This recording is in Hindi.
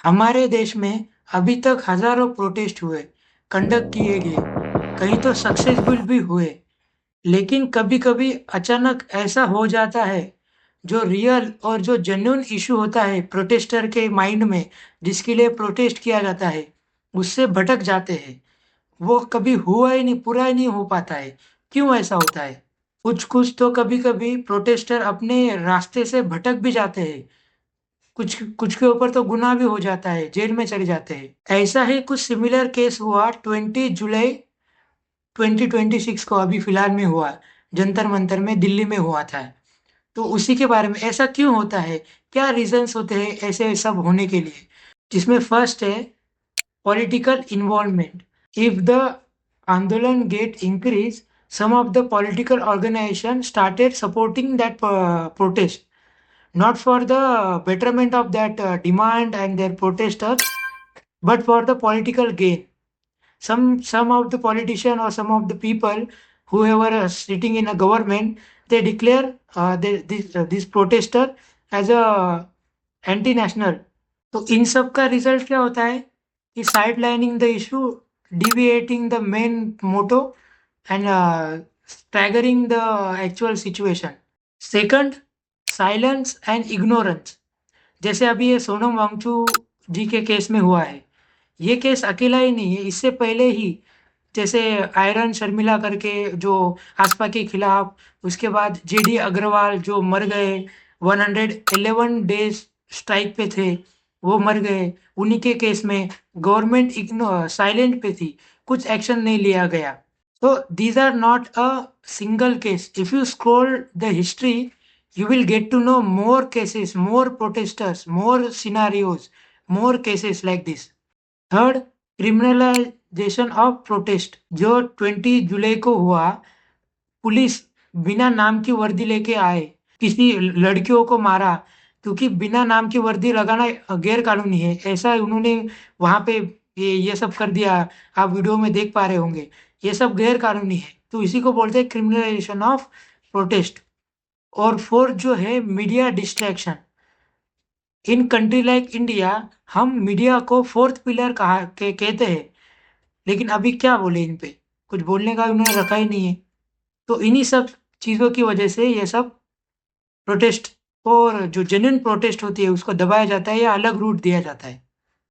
हमारे देश में अभी तक हजारों प्रोटेस्ट हुए, कंडक्ट किए गए, कहीं तो सक्सेसफुल भी हुए। लेकिन कभी-कभी अचानक ऐसा हो जाता है, जो रियल और जो जेन्युइन इशू होता है प्रोटेस्टर के माइंड में, जिसके लिए प्रोटेस्ट किया जाता है, उससे भटक जाते हैं। वो कभी हुआ ही नहीं, पूरा ही नहीं हो पाता है। क्यों ऐसा होता है? कुछ-कुछ तो कभी-कभी प्रोटेस्टर अपने रास्ते से भटक भी जाते हैं। कुछ कुछ के ऊपर तो गुनाह भी हो जाता है, जेल में चले जाते हैं। ऐसा ही कुछ सिमिलर केस हुआ 20 जुलाई 2026 को, अभी फिलहाल में हुआ, जंतर मंतर में दिल्ली में हुआ था। तो उसी के बारे में, ऐसा क्यों होता है, क्या रीजंस होते हैं ऐसे सब होने के लिए? जिसमें फर्स्ट है पॉलिटिकल इन्वॉल्वमेंट। इफ द आंदोलन gate increase, some of the political organization started supporting that protest, not for the betterment of that demand and their protesters, but for the political gain. Some of the politician or some of the people, whoever are sitting in a government, they declare this protester as a anti national. तो इन सब का रिजल्ट क्या होता है कि side lining the issue, deviating the main motto, and staggering the actual situation. Second, silence and ignorance. जैसे अभी ये सोनम वांगचू जी के केस में हुआ है। ये केस अकेला ही नहीं है, इससे पहले ही जैसे आयरन शर्मिला करके जो आसपा के खिलाफ, उसके बाद जेडी अग्रवाल जो मर गए, 111 डेज स्ट्राइक पे थे, वो मर गए। उन्हीं के केस में गवर्नमेंट इग्नो साइलेंट पे थी, कुछ एक्शन नहीं लिया गया। तो these are not a single case. If you scroll the history, you will get to know more cases, more protesters, more scenarios, more cases like this. Third, criminalisation of protest, जो 20 जुलाई को हुआ। पुलिस बिना नाम की वर्दी लेके आए, किसी लड़कियों को मारा, क्योंकि बिना नाम की वर्दी लगाना गैर कानूनी है, ऐसा उन्होंने वहां पे ये सब कर दिया। आप वीडियो में देख पा रहे होंगे, ये सब गैर कानूनी है, तो इसी को बोलते हैं क्रिमिनलाइजेशन ऑफ प्रोटेस्ट। और फोर्थ जो है media distraction. In country like India, हम मीडिया को फोर्थ पिलर कहते हैं, लेकिन अभी क्या बोले इन पे, कुछ बोलने का उन्होंने रखा ही नहीं है। तो इन्हीं सब चीज़ों की वजह से ये सब प्रोटेस्ट, और जो जेन्युइन प्रोटेस्ट होती है उसको दबाया जाता है या अलग रूट दिया जाता है।